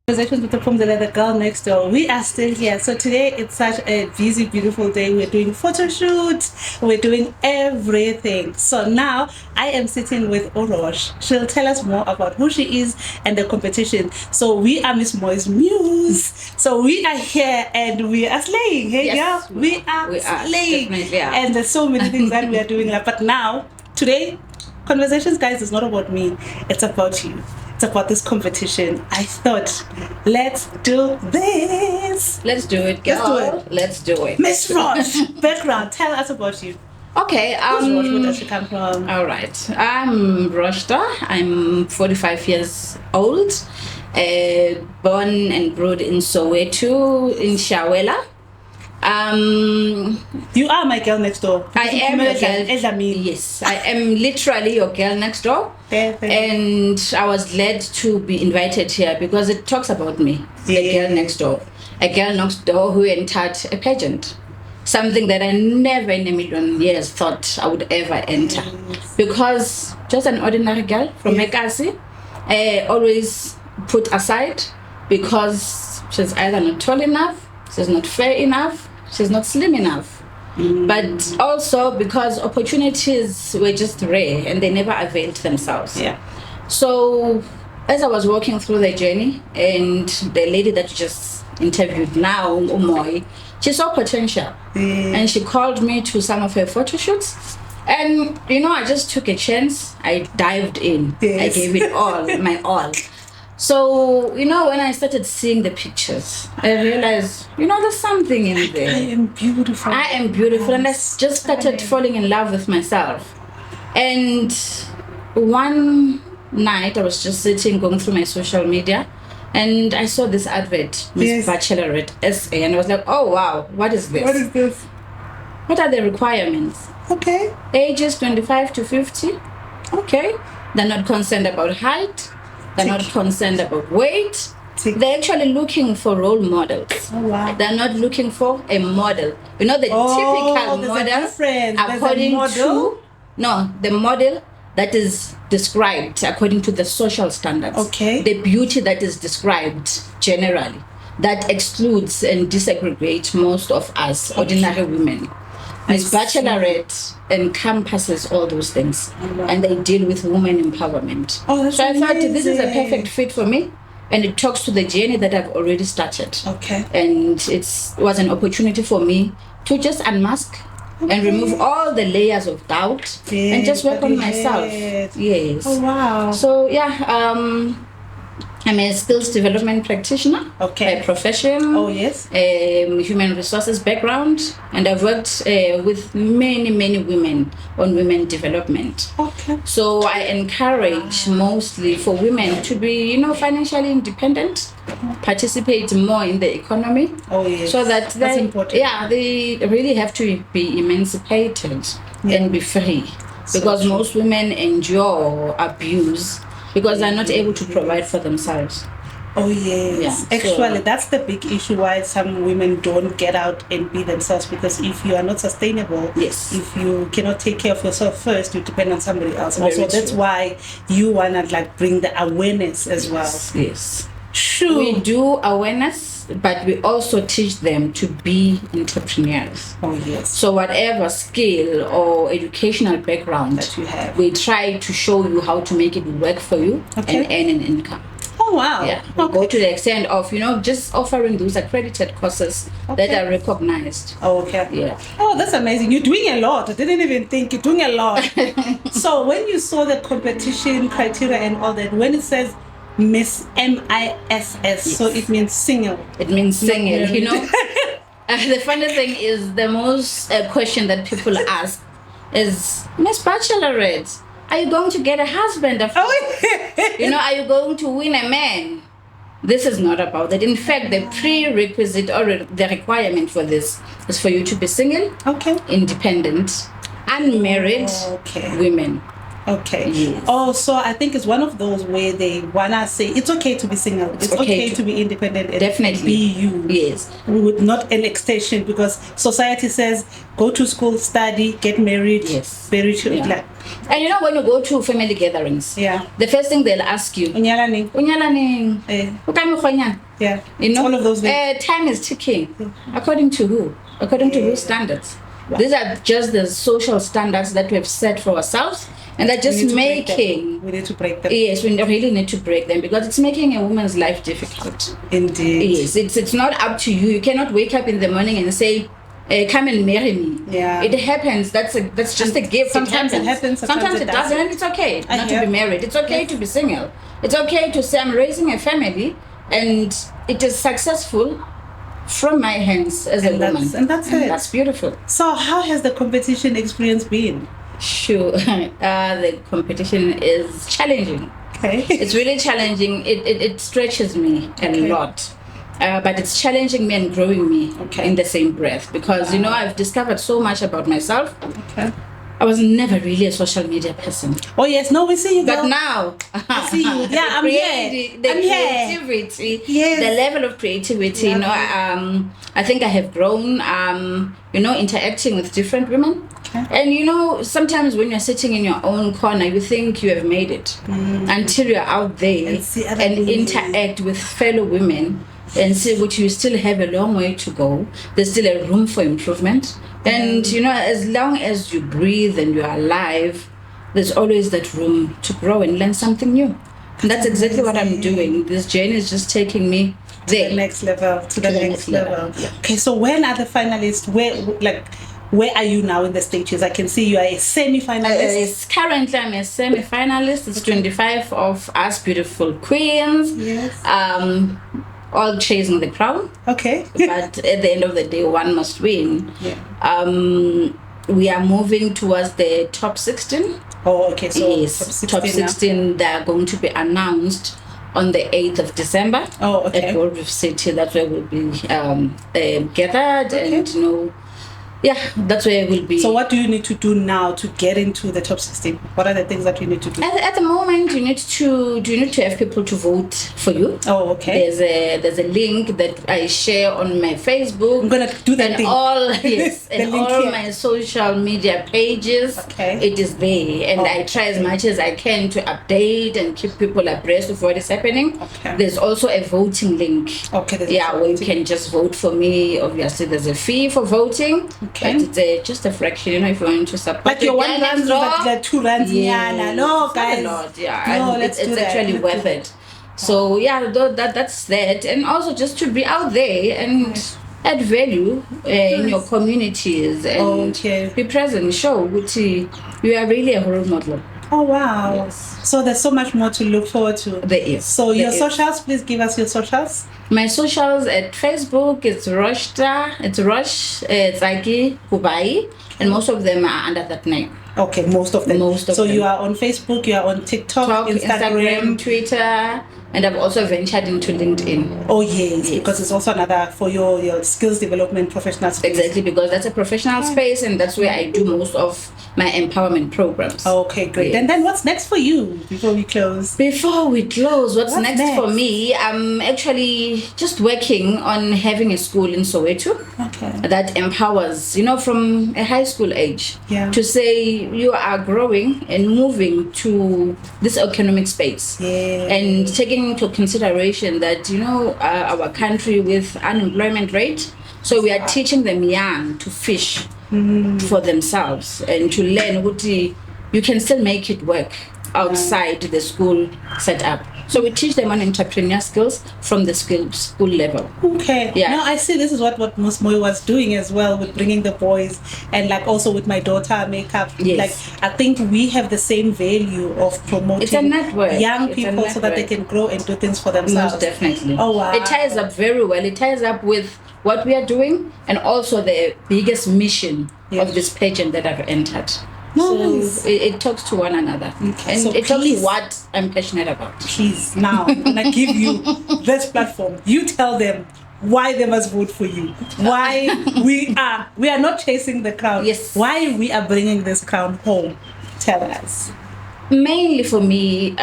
Conversations with the Phumzile, the girl next door. We are still here. So today it's such a busy, beautiful day. We're doing photo shoots. We're doing everything. So now I am sitting with Rosh. She'll tell us more about who she is and the competition. So we are Miss Moi's muse. So we are here and we are slaying. Hey, yes, girl, we are slaying. And there's so many things that we are doing. But now, today, Conversations, guys, is not about me. It's about you. It's about this competition. I thought, let's do this. Let's do it, girl. Let's do it. Miss Rosh, background. Tell us about you. Okay. Who's Rosh? Where does she come from? All right. I'm Rosh. I'm 45 years old. Born and brought in Soweto, in Shawela. You are my girl next door. I am your girl. Yes, I am literally your girl next door. And I was glad to be invited here because it talks about me, the girl next door. A girl next door who entered a pageant. Something that I never in a million years thought I would ever enter. Because just an ordinary girl from Mekasi, always put aside because she's either not tall enough, she's not fair enough, she's not slim enough. But also because opportunities were just rare and they never availed themselves. So as I was walking through the journey, and the lady that you just interviewed now, Moi, she saw potential. And she called me to some of her photo shoots. And I just took a chance. I dived in. I gave it all, my all. So, when I started seeing the pictures, I realized, there's something in there. I am beautiful. I am beautiful. And I just started falling in love with myself. And one night, I was just sitting, going through my social media, and I saw this advert, Miss Bachelorette SA, and I was like, oh, wow, what is this? What is this? What are the requirements? Okay. Ages 25 to 50. Okay. They're not concerned about height. They're not concerned about weight. They're actually looking for role models. Oh, wow. They're not looking for a model. The typical model according to the model that is described according to the social standards. Okay. The beauty that is described generally that excludes and disaggregates most of us ordinary women. Miss Bachelorette encompasses all those things, and they deal with women empowerment. So I thought this is a perfect fit for me, and it talks to the journey that I've already started. Okay. And it was an opportunity for me to just unmask and remove all the layers of doubt and just work on myself. Yes. Oh, wow. So I'm a skills development practitioner by profession. Oh, yes. Human resources background, and I've worked with many women on women development. Okay. So I encourage mostly for women to be, financially independent, participate more in the economy. Oh, yes. So that that's important. They really have to be emancipated and be free, because most women endure abuse because they're not able to provide for themselves. Oh, yes. Actually, that's the big issue why some women don't get out and be themselves, because if you are not sustainable, if you cannot take care of yourself first, you depend on somebody else. Also, that's why you want to bring the awareness as well. Yes. Sure. We do awareness, but we also teach them to be entrepreneurs. Oh, yes. So whatever skill or educational background that you have, we try to show you how to make it work for you and earn an income. Oh, wow. Yeah. We go to the extent of, just offering those accredited courses that are recognized. Oh, okay. Yeah. Oh, that's amazing. You're doing a lot. I didn't even think you're doing a lot. So when you saw the competition criteria and all that, when it says Miss MISS, so it means single. It means single, The funny thing is, the most question that people ask is, Miss Bachelorette, are you going to get a husband? Are you going to win a man? This is not about that. In fact, the prerequisite or the requirement for this is for you to be single, independent, unmarried women. Okay. Yes. Oh, so I think it's one of those where they wanna say it's okay to be single. It's okay to be independent. And definitely be you. Yes. With not an extension, because society says go to school, study, get married. Yes. Very true. Yeah. And you know, when you go to family gatherings, the first thing they'll ask you, Unyalaning. Yeah. You know, all of those things. Time is ticking. According to who? According to whose standards? Wow. These are just the social standards that we have set for ourselves, and they're just making. We need to break them. Yes, we really need to break them, because it's making a woman's life difficult. Indeed. Yes, it's not up to you. You cannot wake up in the morning and say, come and marry me. Yeah. It happens. That's just a gift. Sometimes it happens. Sometimes it doesn't, and it's okay not to be married. It's okay to be single. It's okay to say I'm raising a family, and it is successful from my hands as a woman. And that's it. That's beautiful. So how has the competition experience been? Sure. The competition is challenging. Okay. It's really challenging. It stretches me a lot. But it's challenging me and growing me in the same breath, because you know, I've discovered so much about myself. Okay. I was never really a social media person. Oh yes, no, we see you. But now, I see you. Yeah, I'm here. The creativity, yes. The level of creativity. You know, I think I have grown. You know, interacting with different women. Okay. And you know, sometimes when you're sitting in your own corner, you think you have made it until you're out there and interact with fellow women. And see what you still have a long way to go. There's still a room for improvement. And you know, as long as you breathe and you're alive, there's always that room to grow and learn something new. And that's exactly what I'm doing. This journey is just taking me there. To the next level. To the next level. Yeah. Okay, so when are the finalists? Where are you now in the stages? I can see you are a semi-finalist. Currently, I'm a semi-finalist. It's 25 of us beautiful queens. Yes. All chasing the crown. Okay. But at the end of the day, one must win. Yeah. We are moving towards the top 16. Oh, okay. So yes, top 16 they are going to be announced on the 8th of December. Oh, okay. At World City. That's where we'll be gathered, and you know, yeah, that's where it will be. So what do you need to do now to get into the top 16? What are the things that you need to do? At the moment, you need to have people to vote for you. Oh, okay. There's a link that I share on my Facebook. I'm gonna do that and thing. All and all my social media pages. Okay. It is there, and I try as much as I can to update and keep people abreast of what is happening. Okay. There's also a voting link. Okay. Where you can just vote for me. Obviously, there's a fee for voting. Okay. But it's just a fraction, you know, if you want to support. Like your 1 rand, like 2 rands. Yeah, no, guys. Not a lot, yeah. No, and it's actually worth it. So yeah, that's that. And also just to be out there and add value in your communities and be present. Show which you are really a role model. Oh wow. Yes. So there's so much more to look forward to. There is. So your socials, please give us your socials. My socials at Facebook, it's Rosh, it's Zaki, Kubai, and most of them are under that name. Okay, most of them. So you are on Facebook, you are on TikTok, Instagram, Twitter, and I've also ventured into LinkedIn. Oh yes, because it's also another for your skills development professional space. Exactly, because that's a professional space, and that's where I do most of my empowerment programs. Okay, great. And then what's next for you before we close? What's next for me? I'm actually just working on having a school in Soweto that empowers, you know, from a high school age to say you are growing and moving to this economic space and taking into consideration that, you know, our country with unemployment rate, so we are teaching them young to fish for themselves and to learn what you can still make it work outside the school setup. So we teach them on entrepreneur skills from the school level. Okay. Yeah. Now I see this is what Miss Moi was doing as well, with bringing the boys, and like also with my daughter makeup. Yes. Like I think we have the same value of promoting it's a network. Young people so that they can grow and do things for themselves. Most definitely. Oh wow. It ties up very well. It ties up with what we are doing and also the biggest mission of this pageant that I've entered. Nice. So it talks to one another. Okay. And so it talks to what I'm passionate about. Please, now I'm gonna give you this platform. You tell them why they must vote for you. Why we are not chasing the crown. Yes. Why we are bringing this crown home. Tell us. Mainly for me,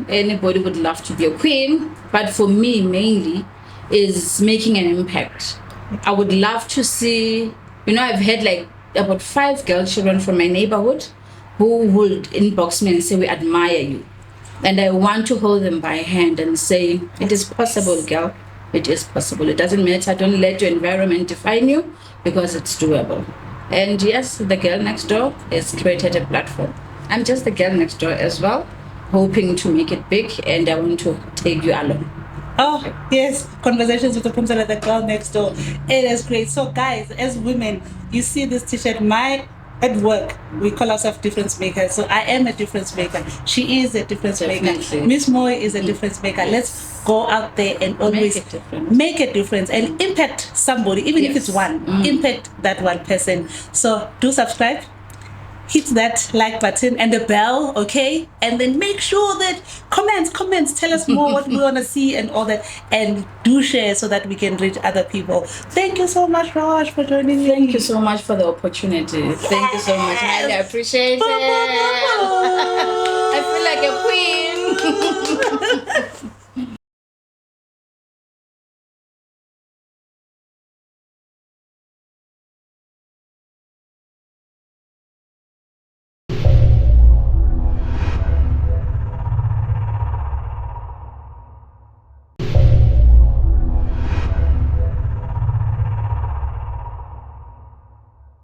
anybody would love to be a queen, but for me, mainly, is making an impact. I would love to see, I've had like about 5 girl children from my neighborhood who would inbox me and say, we admire you. And I want to hold them by hand and say, it is possible, girl. It is possible. It doesn't matter. Don't let your environment define you, because it's doable. And yes, the girl next door has created a platform. I'm just the girl next door as well, hoping to make it big, and I want to take you along. Oh, yes, conversations with the Phumzile, the girl next door. It is great. So, guys, as women, you see this t-shirt, at work, we call ourselves difference makers. So I am a difference maker. She is a difference maker. Miss Moi is a difference maker. Let's go out there and always make a difference and impact somebody, even if it's one. Impact that one person. So do subscribe. Hit that like button and the bell, okay? And then make sure that comments, tell us more what we want to see and all that. And do share so that we can reach other people. Thank you so much, Rosh, for joining me. Thank you so much for the opportunity. Thank you so much. I appreciate it. I feel like a queen.